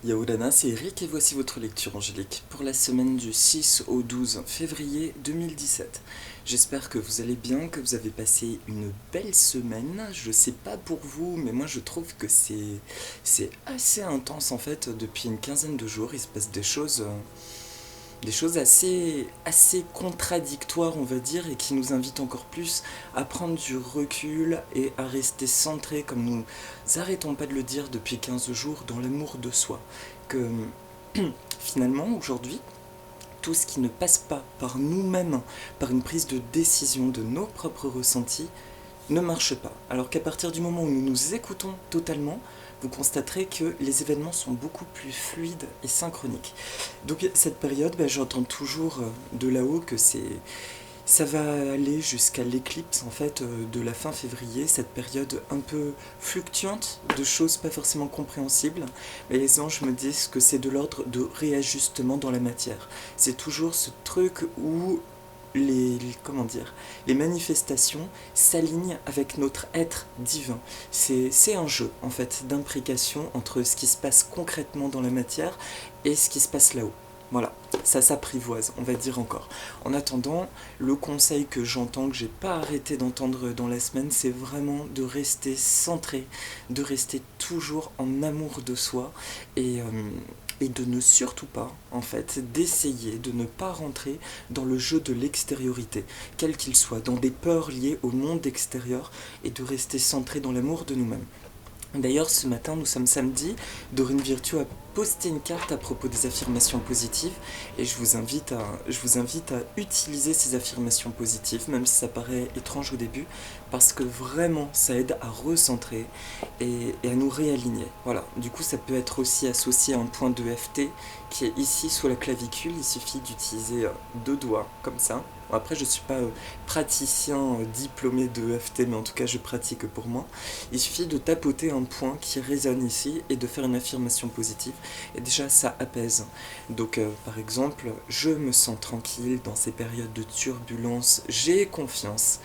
Yaoulana, c'est Eric et voici votre lecture angélique pour la semaine du 6 au 12 février 2017. J'espère que vous allez bien, que vous avez passé une belle semaine. Je sais pas pour vous, mais moi je trouve que c'est assez intense en fait. Depuis une quinzaine de jours, il se passe des choses assez contradictoires, on va dire, et qui nous invitent encore plus à prendre du recul et à rester centrés, comme nous arrêtons pas de le dire depuis 15 jours, dans l'amour de soi. Que finalement, aujourd'hui, tout ce qui ne passe pas par nous-mêmes, par une prise de décision de nos propres ressentis, ne marche pas. Alors qu'à partir du moment où nous nous écoutons totalement, vous constaterez que les événements sont beaucoup plus fluides et synchroniques. Donc cette période, j'entends toujours de là-haut que ça va aller jusqu'à l'éclipse en fait de la fin février, cette période un peu fluctuante de choses pas forcément compréhensibles, mais les anges me disent que c'est de l'ordre de réajustement dans la matière. C'est toujours ce truc où comment dire, les manifestations s'alignent avec notre être divin. C'est un jeu en fait d'imprécation entre ce qui se passe concrètement dans la matière et ce qui se passe là-haut. Voilà, ça s'apprivoise, on va dire encore. En attendant, le conseil que j'entends, que j'ai pas arrêté d'entendre dans la semaine, c'est vraiment de rester centré, de rester toujours en amour de soi et, euh, et de ne surtout pas, en fait, d'essayer de ne pas rentrer dans le jeu de l'extériorité, quel qu'il soit, dans des peurs liées au monde extérieur et de rester centré dans l'amour de nous-mêmes. D'ailleurs, ce matin, nous sommes samedi, Dorine Virtue a posté une carte à propos des affirmations positives et je vous invite à utiliser ces affirmations positives, même si ça paraît étrange au début, parce que vraiment ça aide à recentrer et à nous réaligner. Voilà, du coup ça peut être aussi associé à un point de FT qui est ici sous la clavicule, il suffit d'utiliser deux doigts comme ça. Bon, après je ne suis pas praticien diplômé de FT, mais en tout cas je pratique pour moi. Il suffit de tapoter un point qui résonne ici et de faire une affirmation positive. Et déjà ça apaise. Donc par exemple, je me sens tranquille dans ces périodes de turbulence, j'ai confiance.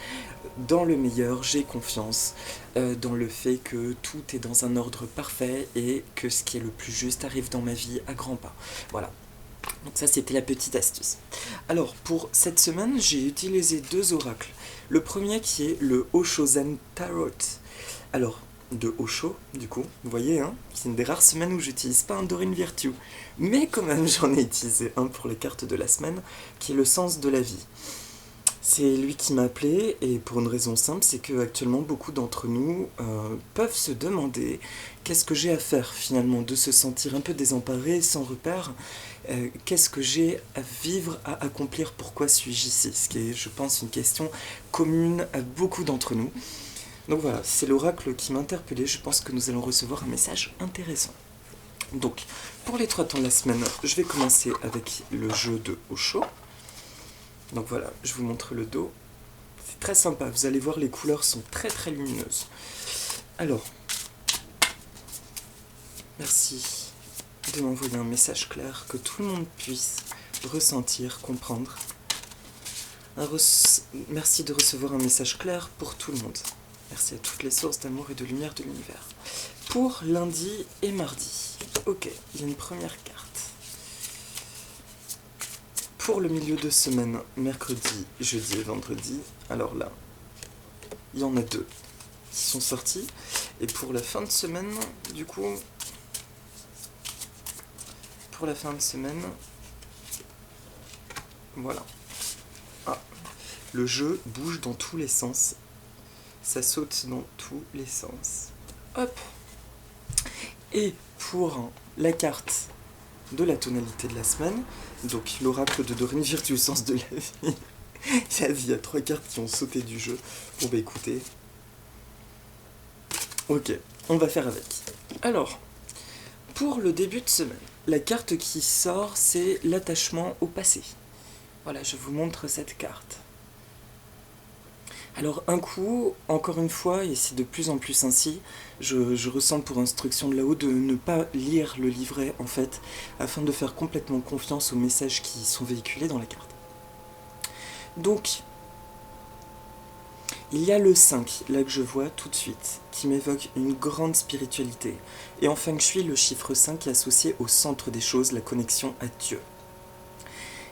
Dans le meilleur, j'ai confiance dans le fait que tout est dans un ordre parfait et que ce qui est le plus juste arrive dans ma vie à grands pas. Voilà. Donc ça c'était la petite astuce. Alors pour cette semaine, j'ai utilisé deux oracles. Le premier qui est le Osho Zen Tarot. Alors, de Osho, du coup, vous voyez, hein, c'est une des rares semaines où j'utilise pas un Dorine Virtue. Mais quand même, j'en ai utilisé un pour les cartes de la semaine, qui est le sens de la vie. C'est lui qui m'a appelé, et pour une raison simple, c'est que actuellement beaucoup d'entre nous peuvent se demander qu'est-ce que j'ai à faire finalement, de se sentir un peu désemparé, sans repère, qu'est-ce que j'ai à vivre, à accomplir, pourquoi suis-je ici, ce qui est, je pense, une question commune à beaucoup d'entre nous. Donc voilà, c'est l'oracle qui m'a interpellé, je pense que nous allons recevoir un message intéressant. Donc, pour les trois temps de la semaine, je vais commencer avec le jeu de Osho. Donc voilà, je vous montre le dos. C'est très sympa, vous allez voir, les couleurs sont très très lumineuses. Alors, merci de m'envoyer un message clair que tout le monde puisse ressentir, comprendre. Merci de recevoir un message clair pour tout le monde. Merci à toutes les sources d'amour et de lumière de l'univers. Pour lundi et mardi, ok, il y a une première carte. Pour le milieu de semaine, mercredi, jeudi et vendredi, alors là, il y en a deux qui sont sortis. Et pour la fin de semaine, du coup, pour la fin de semaine, voilà. Ah, le jeu bouge dans tous les sens. Ça saute dans tous les sens. Hop. Et pour la carte de la tonalité de la semaine, donc l'oracle de Dorine Virtue, sens de la vie. Il y a trois cartes qui ont sauté du jeu. Bon bah écoutez. Ok, on va faire avec. Alors, pour le début de semaine, la carte qui sort, c'est l'attachement au passé. Voilà, je vous montre cette carte. Alors un coup, encore une fois, et c'est de plus en plus ainsi, je ressens pour instruction de là-haut de ne pas lire le livret en fait, afin de faire complètement confiance aux messages qui sont véhiculés dans la carte. Donc, Il y a le 5, là que je vois tout de suite, qui m'évoque une grande spiritualité. Et en Feng Shui, le chiffre 5 est associé au centre des choses, la connexion à Dieu.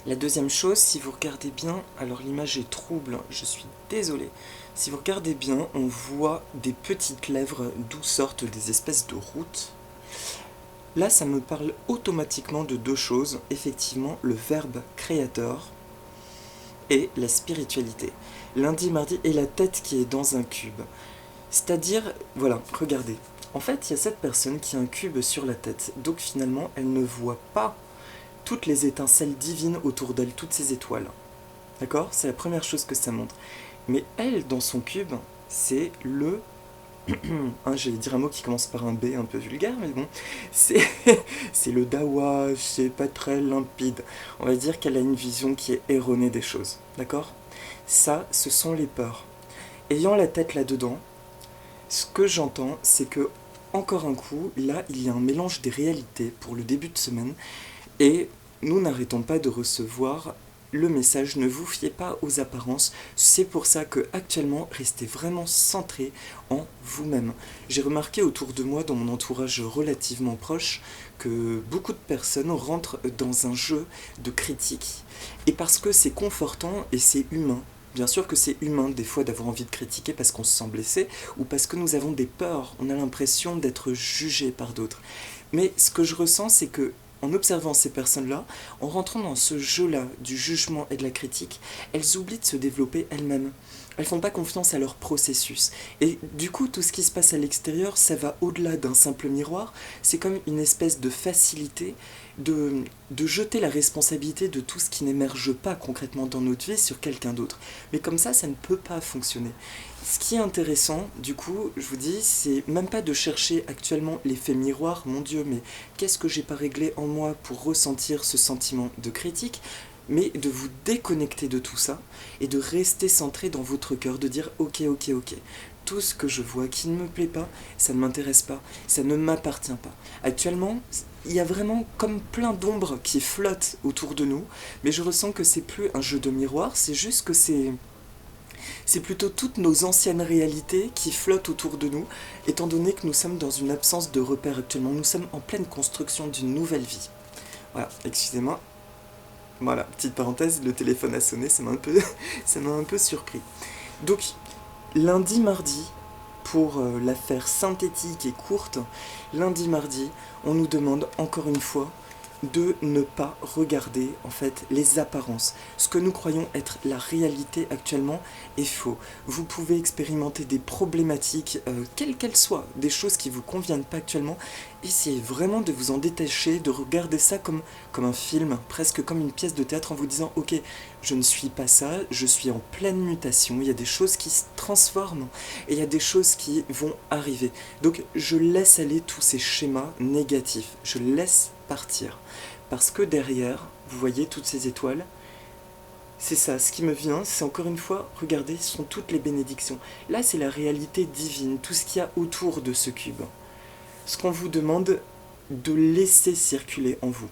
La deuxième chose, si vous regardez bien, alors l'image est trouble, je suis désolé. Si vous regardez bien, on voit des petites lèvres d'où sortent des espèces de routes. Là, ça me parle automatiquement de deux choses, effectivement, le verbe créateur et la spiritualité. Lundi, mardi, et la tête qui est dans un cube. C'est-à-dire, voilà, regardez. En fait, il y a cette personne qui a un cube sur la tête, donc finalement, elle ne voit pas toutes les étincelles divines autour d'elle, toutes ces étoiles. D'accord? C'est la première chose que ça montre. Mais elle, dans son cube, c'est le... j'allais dire un mot qui commence par un B un peu vulgaire, mais bon, c'est c'est le dawa, c'est pas très limpide. On va dire qu'elle a une vision qui est erronée des choses, d'accord? Ça, ce sont les peurs. Ayant la tête là-dedans, ce que j'entends, c'est que, encore un coup, là, il y a un mélange des réalités pour le début de semaine, et nous n'arrêtons pas de recevoir le message, ne vous fiez pas aux apparences, c'est pour ça que actuellement restez vraiment centré en vous-même. J'ai remarqué autour de moi, dans mon entourage relativement proche, que beaucoup de personnes rentrent dans un jeu de critique. Et parce que c'est confortant et c'est humain. Bien sûr que c'est humain des fois d'avoir envie de critiquer parce qu'on se sent blessé ou parce que nous avons des peurs, on a l'impression d'être jugé par d'autres. Mais ce que je ressens, c'est que en observant ces personnes-là, en rentrant dans ce jeu-là du jugement et de la critique, elles oublient de se développer elles-mêmes. Elles font pas confiance à leur processus. Et du coup, tout ce qui se passe à l'extérieur, ça va au-delà d'un simple miroir. C'est comme une espèce de facilité de jeter la responsabilité de tout ce qui n'émerge pas concrètement dans notre vie sur quelqu'un d'autre. Mais comme ça ne peut pas fonctionner. Ce qui est intéressant, du coup, je vous dis, c'est même pas de chercher actuellement l'effet miroir, mon Dieu, mais qu'est-ce que j'ai pas réglé en moi pour ressentir ce sentiment de critique, mais de vous déconnecter de tout ça et de rester centré dans votre cœur, de dire ok, ok, ok. Tout ce que je vois qui ne me plaît pas, ça ne m'intéresse pas, ça ne m'appartient pas. Actuellement, il y a vraiment comme plein d'ombres qui flottent autour de nous, mais je ressens que c'est plus un jeu de miroir, c'est juste que c'est plutôt toutes nos anciennes réalités qui flottent autour de nous, étant donné que nous sommes dans une absence de repères actuellement. Nous sommes en pleine construction d'une nouvelle vie. Voilà, excusez-moi. Voilà, petite parenthèse, le téléphone a sonné, ça m'a un peu surpris. Donc, lundi, mardi, pour la faire synthétique et courte, lundi, mardi, on nous demande encore une fois de ne pas regarder en fait les apparences. Ce que nous croyons être la réalité actuellement est faux. Vous pouvez expérimenter des problématiques, quelles qu'elles soient, des choses qui ne vous conviennent pas actuellement. Essayez vraiment de vous en détacher, de regarder ça comme un film, presque comme une pièce de théâtre en vous disant ok, je ne suis pas ça, je suis en pleine mutation, il y a des choses qui se transforment et il y a des choses qui vont arriver. Donc je laisse aller tous ces schémas négatifs, je laisse partir. Parce que derrière, vous voyez toutes ces étoiles, c'est ça, ce qui me vient, c'est encore une fois, regardez, ce sont toutes les bénédictions. Là, c'est la réalité divine, tout ce qu'il y a autour de ce cube. Ce qu'on vous demande de laisser circuler en vous.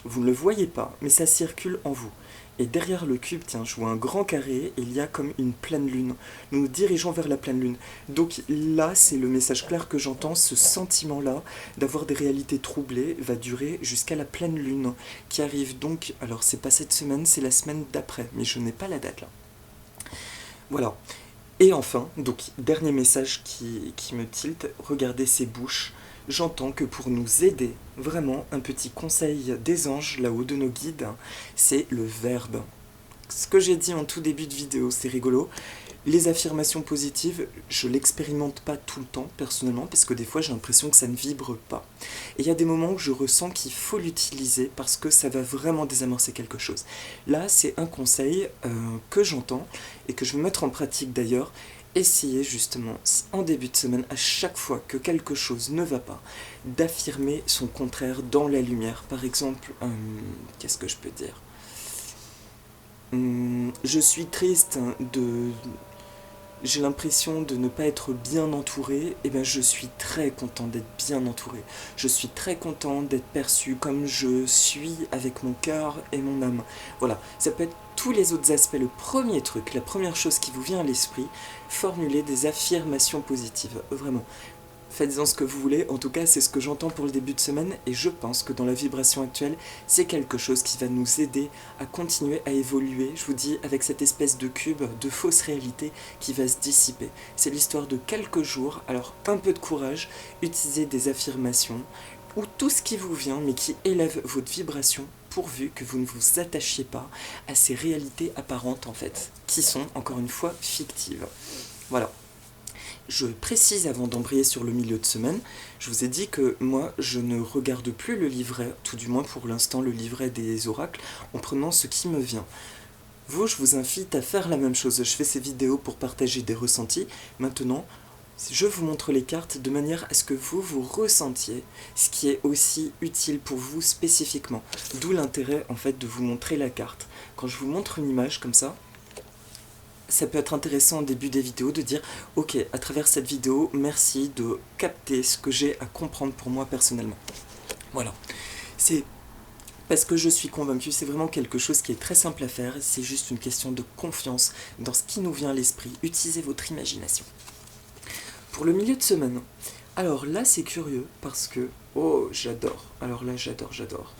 Vous ne le voyez pas, mais ça circule en vous. Et derrière le cube, tiens, je vois un grand carré, et il y a comme une pleine lune. Nous nous dirigeons vers la pleine lune. Donc là, c'est le message clair que j'entends, ce sentiment-là d'avoir des réalités troublées va durer jusqu'à la pleine lune, qui arrive donc, alors c'est pas cette semaine, c'est la semaine d'après, mais je n'ai pas la date là. Voilà. Et enfin, donc, dernier message qui me tilte, regardez ces bouches. J'entends que pour nous aider, vraiment, un petit conseil des anges là-haut de nos guides, c'est le verbe. Ce que j'ai dit en tout début de vidéo, c'est rigolo. Les affirmations positives, je l'expérimente pas tout le temps, personnellement, parce que des fois j'ai l'impression que ça ne vibre pas. Et il y a des moments où je ressens qu'il faut l'utiliser parce que ça va vraiment désamorcer quelque chose. Là, c'est un conseil que j'entends et que je vais mettre en pratique d'ailleurs. Essayez justement, en début de semaine, à chaque fois que quelque chose ne va pas, d'affirmer son contraire dans la lumière. Par exemple, qu'est-ce que je peux dire ? Je suis triste j'ai l'impression de ne pas être bien entouré, et bien je suis très content d'être bien entouré. Je suis très content d'être perçu comme je suis avec mon cœur et mon âme. Voilà, ça peut être tous les autres aspects. Le premier truc, la première chose qui vous vient à l'esprit, formuler des affirmations positives, vraiment. Faites-en ce que vous voulez, en tout cas c'est ce que j'entends pour le début de semaine et je pense que dans la vibration actuelle, c'est quelque chose qui va nous aider à continuer à évoluer, je vous dis, avec cette espèce de cube de fausse réalité qui va se dissiper. C'est l'histoire de quelques jours, alors un peu de courage, utilisez des affirmations ou tout ce qui vous vient mais qui élève votre vibration pourvu que vous ne vous attachiez pas à ces réalités apparentes en fait, qui sont encore une fois fictives. Voilà. Je précise avant d'embrayer sur le milieu de semaine, je vous ai dit que moi je ne regarde plus le livret, tout du moins pour l'instant le livret des oracles, en prenant ce qui me vient. Vous, je vous invite à faire la même chose, je fais ces vidéos pour partager des ressentis, maintenant je vous montre les cartes de manière à ce que vous ressentiez ce qui est aussi utile pour vous spécifiquement, d'où l'intérêt en fait de vous montrer la carte. Quand je vous montre une image comme ça peut être intéressant au début des vidéos de dire « Ok, à travers cette vidéo, merci de capter ce que j'ai à comprendre pour moi personnellement. » Voilà. C'est parce que je suis convaincue, c'est vraiment quelque chose qui est très simple à faire, c'est juste une question de confiance dans ce qui nous vient à l'esprit. Utilisez votre imagination. Pour le milieu de semaine, alors là c'est curieux parce que... Oh, j'adore. Alors là, j'adore.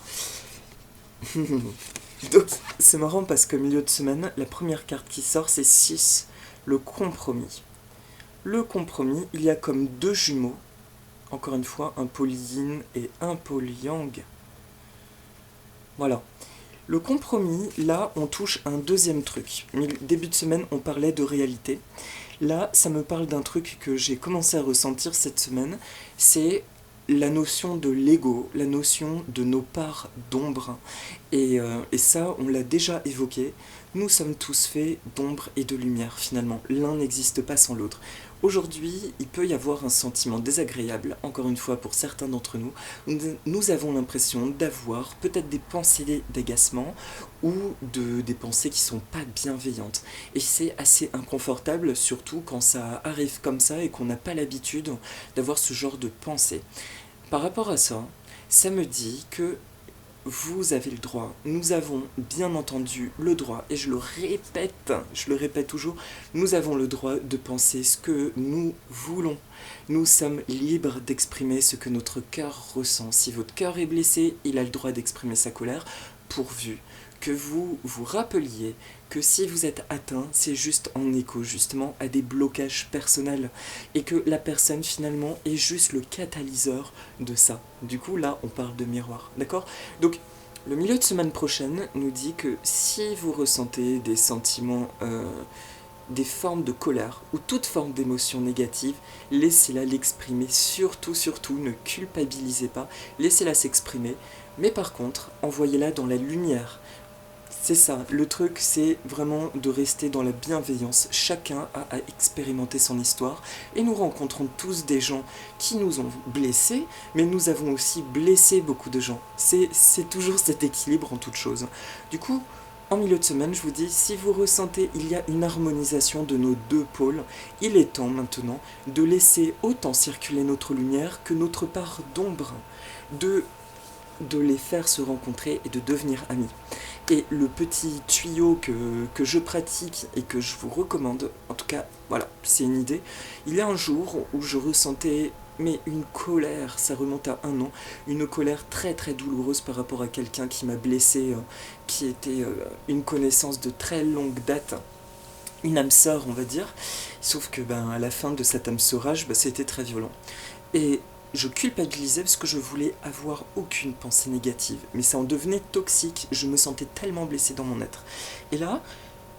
Donc, c'est marrant parce qu'au milieu de semaine, la première carte qui sort, c'est 6, le compromis. Le compromis, il y a comme deux jumeaux, encore une fois, un pôle yin et un pôle yang. Voilà. Le compromis, là, on touche un deuxième truc. Début de semaine, on parlait de réalité. Là, ça me parle d'un truc que j'ai commencé à ressentir cette semaine, c'est la notion de l'ego, la notion de nos parts d'ombre. Et ça, on l'a déjà évoqué, nous sommes tous faits d'ombre et de lumière finalement, l'un n'existe pas sans l'autre. Aujourd'hui, il peut y avoir un sentiment désagréable, encore une fois pour certains d'entre nous, nous avons l'impression d'avoir peut-être des pensées d'agacement ou des pensées qui sont pas bienveillantes. Et c'est assez inconfortable, surtout quand ça arrive comme ça et qu'on n'a pas l'habitude d'avoir ce genre de pensée. Par rapport à ça, ça me dit que vous avez le droit, nous avons bien entendu le droit, et je le répète toujours, nous avons le droit de penser ce que nous voulons. Nous sommes libres d'exprimer ce que notre cœur ressent. Si votre cœur est blessé, il a le droit d'exprimer sa colère, pourvu que vous vous rappeliez que si vous êtes atteint, c'est juste en écho justement à des blocages personnels et que la personne finalement est juste le catalyseur de ça. Du coup là on parle de miroir, d'accord? Donc le milieu de semaine prochaine nous dit que si vous ressentez des sentiments, des formes de colère ou toute forme d'émotion négative, laissez-la l'exprimer, surtout ne culpabilisez pas, laissez-la s'exprimer, mais par contre envoyez-la dans la lumière. C'est ça, le truc c'est vraiment de rester dans la bienveillance, chacun a à expérimenter son histoire et nous rencontrons tous des gens qui nous ont blessés, mais nous avons aussi blessé beaucoup de gens, c'est toujours cet équilibre en toute chose. Du coup, en milieu de semaine, je vous dis, si vous ressentez il y a une harmonisation de nos deux pôles, il est temps maintenant de laisser autant circuler notre lumière que notre part d'ombre, de les faire se rencontrer et de devenir amis. Et le petit tuyau que je pratique et que je vous recommande, en tout cas, voilà, c'est une idée, il y a un jour où je ressentais une colère, ça remonte à 1 an, une colère très douloureuse par rapport à quelqu'un qui m'a blessé, qui était une connaissance de très longue date, une âme sœur on va dire, sauf que à la fin de cet âme sœurage, c'était très violent. Et je culpabilisais parce que je voulais avoir aucune pensée négative, mais ça en devenait toxique, je me sentais tellement blessé dans mon être. Et là,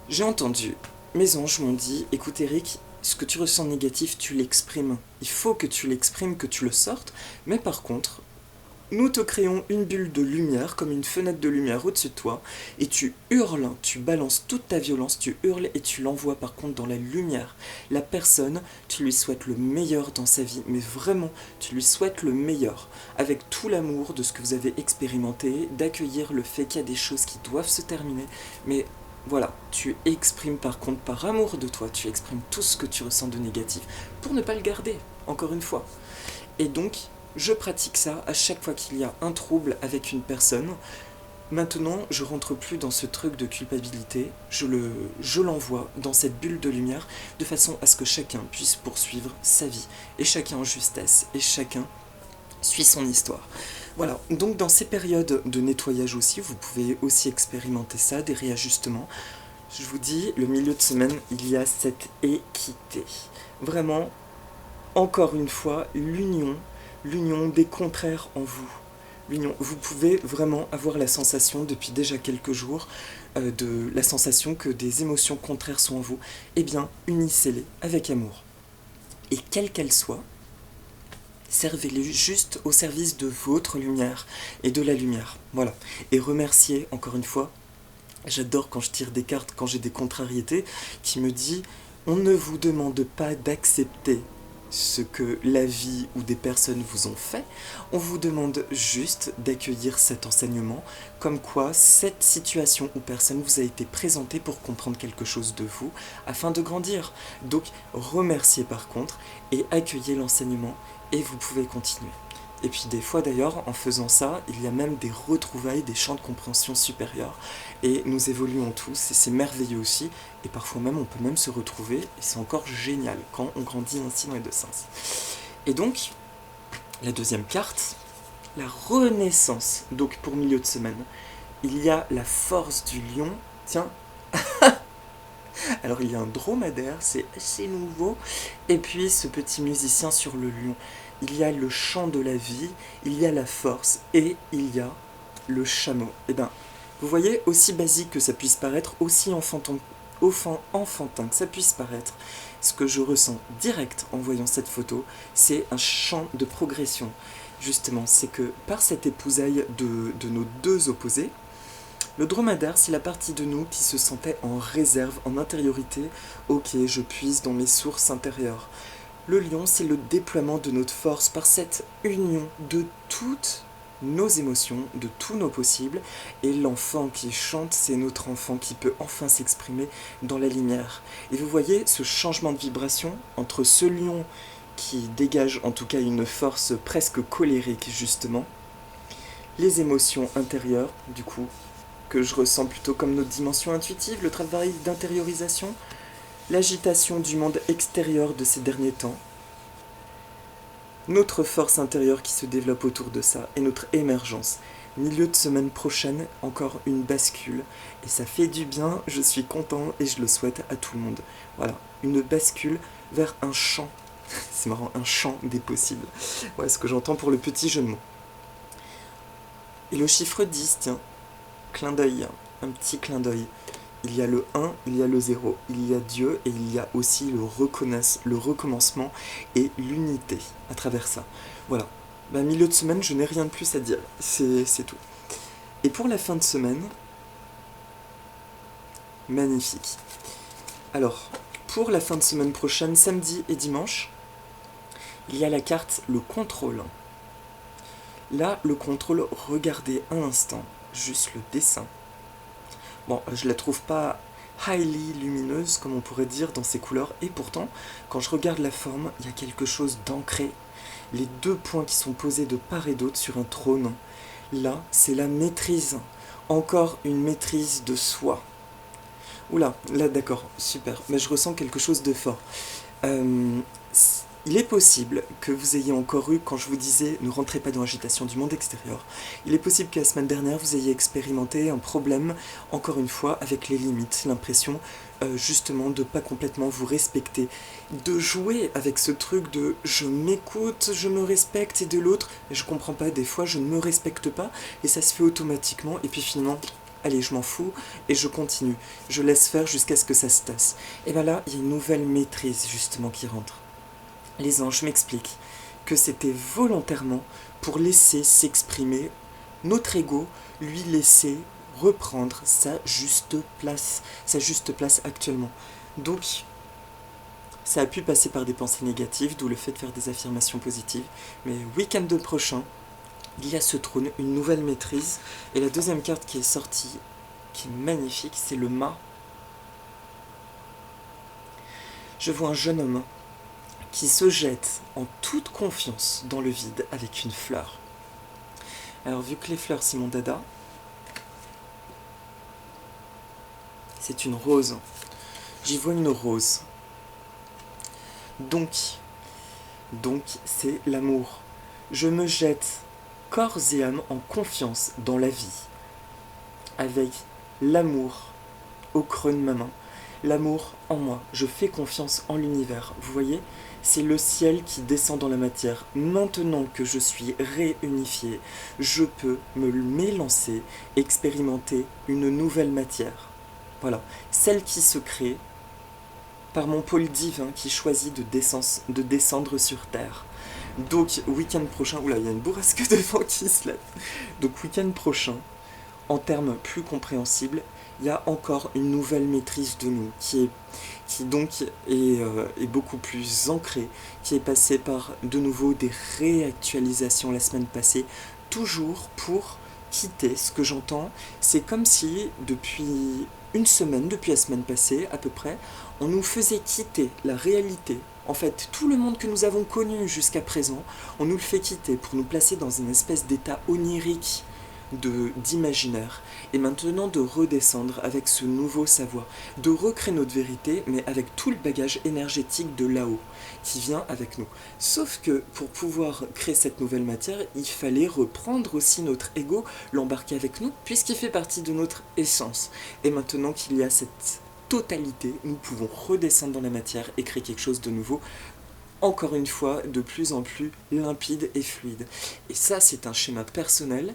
j'ai entendu, mes anges m'ont dit, écoute Eric, ce que tu ressens négatif, tu l'exprimes. Il faut que tu l'exprimes, que tu le sortes, mais par contre, nous te créons une bulle de lumière, comme une fenêtre de lumière au-dessus de toi, et tu hurles, tu balances toute ta violence, tu hurles et tu l'envoies par contre dans la lumière. La personne, tu lui souhaites le meilleur dans sa vie, mais vraiment, tu lui souhaites le meilleur, avec tout l'amour de ce que vous avez expérimenté, d'accueillir le fait qu'il y a des choses qui doivent se terminer, mais Voilà, tu exprimes par contre par amour de toi, tu exprimes tout ce que tu ressens de négatif pour ne pas le garder, encore une fois. Et donc, je pratique ça à chaque fois qu'il y a un trouble avec une personne. Maintenant, je rentre plus dans ce truc de culpabilité, je l'envoie dans cette bulle de lumière de façon à ce que chacun puisse poursuivre sa vie, et chacun en justesse, et chacun suit son histoire. Voilà, donc dans ces périodes de nettoyage aussi, vous pouvez aussi expérimenter ça, des réajustements. Je vous dis, le milieu de semaine, il y a cette équité. Vraiment, encore une fois, l'union des contraires en vous. L'union, vous pouvez vraiment avoir la sensation, depuis déjà quelques jours, de la sensation que des émotions contraires sont en vous. Eh bien, unissez-les avec amour. Et quelle qu'elle soit, servez-les juste au service de votre lumière et de la lumière. Voilà. Et remerciez, encore une fois, j'adore quand je tire des cartes, quand j'ai des contrariétés, qui me dit on ne vous demande pas d'accepter ce que la vie ou des personnes vous ont fait, on vous demande juste d'accueillir cet enseignement, comme quoi cette situation ou personne vous a été présentée pour comprendre quelque chose de vous, afin de grandir. Donc remerciez par contre, et accueillez l'enseignement, et vous pouvez continuer. Et puis des fois d'ailleurs, en faisant ça, il y a même des retrouvailles, des champs de compréhension supérieurs. Et nous évoluons tous, et c'est merveilleux aussi. Et parfois même, on peut même se retrouver, et c'est encore génial quand on grandit ainsi dans les deux sens. Et donc, la deuxième carte, la renaissance. Donc pour milieu de semaine, il y a la force du lion. Tiens, alors il y a un dromadaire, c'est assez nouveau. Et puis ce petit musicien sur le lion. Il y a le chant de la vie, il y a la force et il y a le chameau. Et bien, vous voyez, aussi basique que ça puisse paraître, aussi enfantin que ça puisse paraître, ce que je ressens direct en voyant cette photo, c'est un chant de progression. Justement, c'est que par cette épousaille de nos deux opposés, le dromadaire, c'est la partie de nous qui se sentait en réserve, en intériorité. Ok, je puise dans mes sources intérieures. Le lion, c'est le déploiement de notre force par cette union de toutes nos émotions, de tous nos possibles. Et l'enfant qui chante, c'est notre enfant qui peut enfin s'exprimer dans la lumière. Et vous voyez ce changement de vibration entre ce lion qui dégage en tout cas une force presque colérique justement, les émotions intérieures du coup, que je ressens plutôt comme notre dimension intuitive, le travail d'intériorisation, l'agitation du monde extérieur de ces derniers temps, notre force intérieure qui se développe autour de ça, et notre émergence. Milieu de semaine prochaine, encore une bascule, et ça fait du bien, je suis content et je le souhaite à tout le monde. Voilà, une bascule vers un champ, c'est marrant, un champ des possibles. Ouais, ce que j'entends pour le petit jeu de mots. Et le chiffre 10, tiens, clin d'œil, un petit clin d'œil. Il y a le 1, il y a le 0, il y a Dieu et il y a aussi le recommencement et l'unité à travers ça. Voilà. Milieu de semaine, je n'ai rien de plus à dire. C'est tout. Et pour la fin de semaine, magnifique. Alors, pour la fin de semaine prochaine, samedi et dimanche, il y a la carte le contrôle. Là, le contrôle, regardez un instant, juste le dessin. Bon, je la trouve pas highly lumineuse, comme on pourrait dire, dans ses couleurs, et pourtant, quand je regarde la forme, il y a quelque chose d'ancré. Les deux points qui sont posés de part et d'autre sur un trône, là, c'est la maîtrise. Encore une maîtrise de soi. Oula, là d'accord, super, mais je ressens quelque chose de fort. Il est possible que vous ayez encore eu, quand je vous disais ne rentrez pas dans l'agitation du monde extérieur, il est possible que la semaine dernière vous ayez expérimenté un problème, encore une fois, avec les limites, l'impression justement de ne pas complètement vous respecter, de jouer avec ce truc de je m'écoute, je me respecte et de l'autre, je comprends pas, des fois je ne me respecte pas et ça se fait automatiquement et puis finalement allez, je m'en fous, et je continue. Je laisse faire jusqu'à ce que ça se tasse. Et bien là, il y a une nouvelle maîtrise, justement, qui rentre. Les anges m'expliquent que c'était volontairement pour laisser s'exprimer notre ego, lui laisser reprendre sa juste place actuellement. Donc, ça a pu passer par des pensées négatives, d'où le fait de faire des affirmations positives. Mais week-end prochain, il y a ce trône, une nouvelle maîtrise. Et la deuxième carte qui est sortie, qui est magnifique, c'est le mât. Je vois un jeune homme qui se jette en toute confiance dans le vide avec une fleur. Alors vu que les fleurs c'est mon dada, c'est une rose. J'y vois une rose. Donc c'est l'amour. Je me jette corps et âme en confiance dans la vie, avec l'amour au creux de ma main, l'amour en moi. Je fais confiance en l'univers. Vous voyez, c'est le ciel qui descend dans la matière. Maintenant que je suis réunifié, je peux me m'élancer, expérimenter une nouvelle matière. Voilà, celle qui se crée par mon pôle divin qui choisit de descendre sur Terre. Donc, week-end prochain, oula, il y a une bourrasque de vent qui se lève. Donc, week-end prochain, en termes plus compréhensibles, il y a encore une nouvelle maîtrise de nous qui donc est beaucoup plus ancrée, qui est passée par de nouveau des réactualisations la semaine passée, toujours pour quitter ce que j'entends. C'est comme si depuis une semaine, depuis la semaine passée à peu près, on nous faisait quitter la réalité. En fait, tout le monde que nous avons connu jusqu'à présent, on nous le fait quitter pour nous placer dans une espèce d'état onirique d'imaginaire, et maintenant de redescendre avec ce nouveau savoir, de recréer notre vérité, mais avec tout le bagage énergétique de là-haut, qui vient avec nous. Sauf que pour pouvoir créer cette nouvelle matière, il fallait reprendre aussi notre ego, l'embarquer avec nous, puisqu'il fait partie de notre essence. Et maintenant qu'il y a cette totalité, nous pouvons redescendre dans la matière et créer quelque chose de nouveau, encore une fois, de plus en plus limpide et fluide. Et ça, c'est un schéma personnel.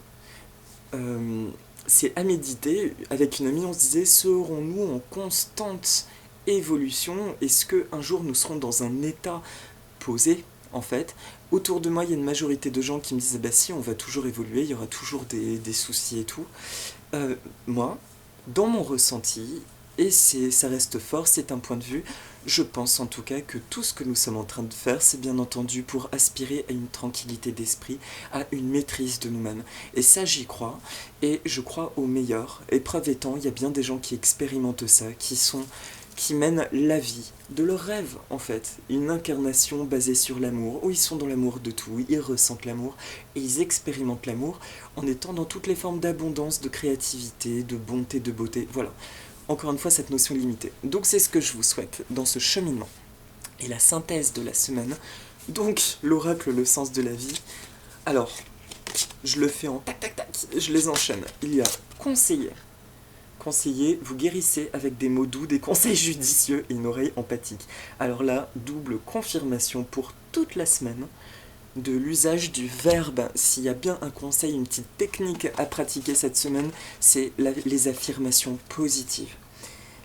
C'est à méditer. Avec une amie, on se disait, serons-nous en constante évolution? Est-ce qu'un jour nous serons dans un état posé, en fait? Autour de moi, il y a une majorité de gens qui me disent, bah si, on va toujours évoluer, il y aura toujours des soucis et tout. Moi, dans mon ressenti, et ça reste fort, c'est un point de vue, je pense en tout cas que tout ce que nous sommes en train de faire, c'est bien entendu pour aspirer à une tranquillité d'esprit, à une maîtrise de nous-mêmes. Et ça, j'y crois, et je crois au meilleur. Et preuve étant, il y a bien des gens qui expérimentent ça, qui mènent la vie de leur rêve, en fait. Une incarnation basée sur l'amour, où ils sont dans l'amour de tout, ils ressentent l'amour, et ils expérimentent l'amour en étant dans toutes les formes d'abondance, de créativité, de bonté, de beauté, voilà. Encore une fois, cette notion limitée. Donc c'est ce que je vous souhaite dans ce cheminement. Et la synthèse de la semaine, donc l'oracle, le sens de la vie. Alors, je le fais en tac tac tac, je les enchaîne. Il y a conseiller. Conseiller, vous guérissez avec des mots doux, des conseils judicieux et une oreille empathique. Alors là, double confirmation pour toute la semaine de l'usage du verbe. S'il y a bien un conseil, une petite technique à pratiquer cette semaine, c'est les affirmations positives.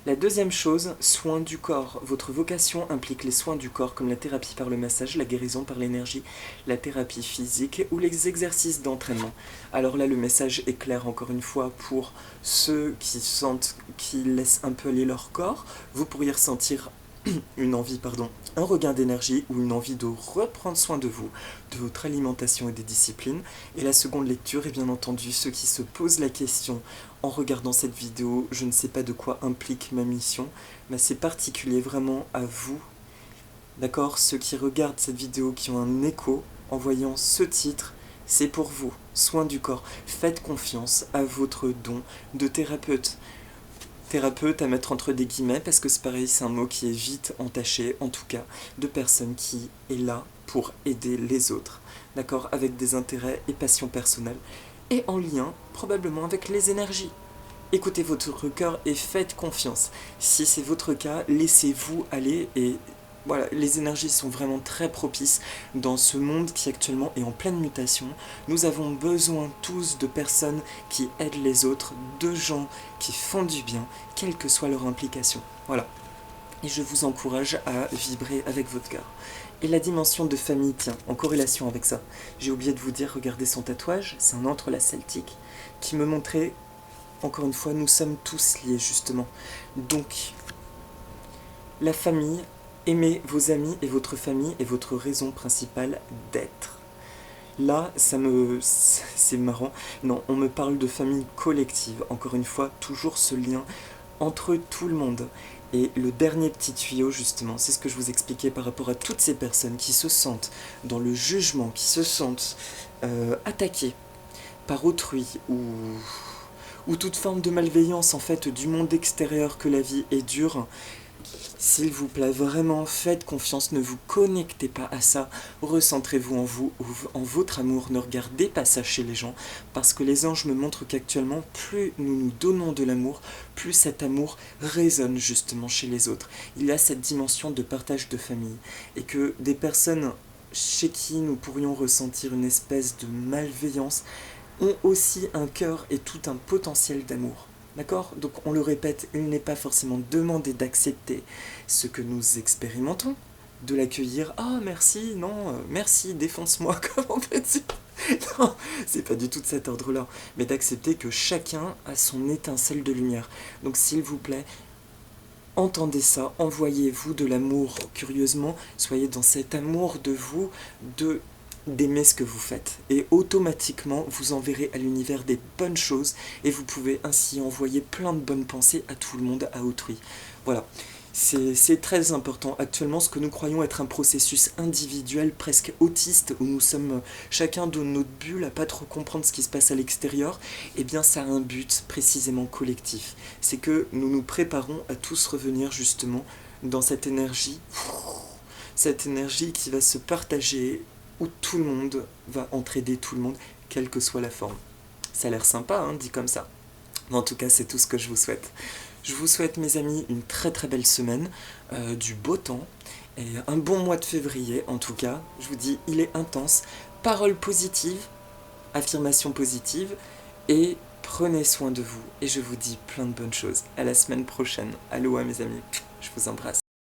La deuxième chose, soins du corps. Votre vocation implique les soins du corps comme la thérapie par le massage, la guérison par l'énergie, la thérapie physique ou les exercices d'entraînement. Alors là, le message est clair encore une fois pour ceux qui laissent un peu aller leur corps. Vous pourriez ressentir un regain d'énergie ou une envie de reprendre soin de vous, de votre alimentation et des disciplines. Et la seconde lecture est bien entendu ceux qui se posent la question en regardant cette vidéo, je ne sais pas de quoi implique ma mission, mais c'est particulier vraiment à vous, d'accord? Ceux qui regardent cette vidéo, qui ont un écho en voyant ce titre, c'est pour vous, soin du corps. Faites confiance à votre don de thérapeute. Thérapeute à mettre entre des guillemets, parce que c'est pareil, c'est un mot qui est vite entaché, en tout cas, de personne qui est là pour aider les autres, d'accord, avec des intérêts et passions personnelles, et en lien probablement avec les énergies. Écoutez votre cœur et faites confiance. Si c'est votre cas, laissez-vous aller et voilà, les énergies sont vraiment très propices dans ce monde qui actuellement est en pleine mutation. Nous avons besoin tous de personnes qui aident les autres, de gens qui font du bien, quelle que soit leur implication. Voilà. Et je vous encourage à vibrer avec votre cœur. Et la dimension de famille, tiens, en corrélation avec ça. J'ai oublié de vous dire, regardez son tatouage, c'est un entrelac celtique, qui me montrait, encore une fois, nous sommes tous liés justement. Donc, la famille, aimez vos amis et votre famille est votre raison principale d'être. Là, c'est marrant. Non, on me parle de famille collective. Encore une fois, toujours ce lien entre tout le monde. Et le dernier petit tuyau, justement, c'est ce que je vous expliquais par rapport à toutes ces personnes qui se sentent dans le jugement, qui se sentent attaquées par autrui ou toute forme de malveillance en fait du monde extérieur, que la vie est dure. S'il vous plaît, vraiment, faites confiance, ne vous connectez pas à ça, recentrez-vous en vous, en votre amour, ne regardez pas ça chez les gens, parce que les anges me montrent qu'actuellement, plus nous nous donnons de l'amour, plus cet amour résonne justement chez les autres. Il y a cette dimension de partage de famille, et que des personnes chez qui nous pourrions ressentir une espèce de malveillance ont aussi un cœur et tout un potentiel d'amour. D'accord? Donc on le répète, il n'est pas forcément demandé d'accepter ce que nous expérimentons, de l'accueillir. Ah merci, non, merci, défonce-moi, comment peux-tu? Non, c'est pas du tout de cet ordre-là, mais d'accepter que chacun a son étincelle de lumière. Donc s'il vous plaît, entendez ça, envoyez-vous de l'amour, curieusement, soyez dans cet amour de vous, d'aimer ce que vous faites. Et automatiquement, vous enverrez à l'univers des bonnes choses et vous pouvez ainsi envoyer plein de bonnes pensées à tout le monde, à autrui. Voilà. C'est très important. Actuellement, ce que nous croyons être un processus individuel, presque autiste, où nous sommes chacun de notre bulle à pas trop comprendre ce qui se passe à l'extérieur, eh bien ça a un but précisément collectif. C'est que nous nous préparons à tous revenir justement dans cette énergie qui va se partager, où tout le monde va entraider tout le monde, quelle que soit la forme. Ça a l'air sympa, hein, dit comme ça. Mais en tout cas, c'est tout ce que je vous souhaite. Je vous souhaite, mes amis, une très très belle semaine, du beau temps, et un bon mois de février, en tout cas. Je vous dis, il est intense. Paroles positives, affirmations positives, et prenez soin de vous. Et je vous dis plein de bonnes choses. À la semaine prochaine. Aloha, mes amis. Je vous embrasse.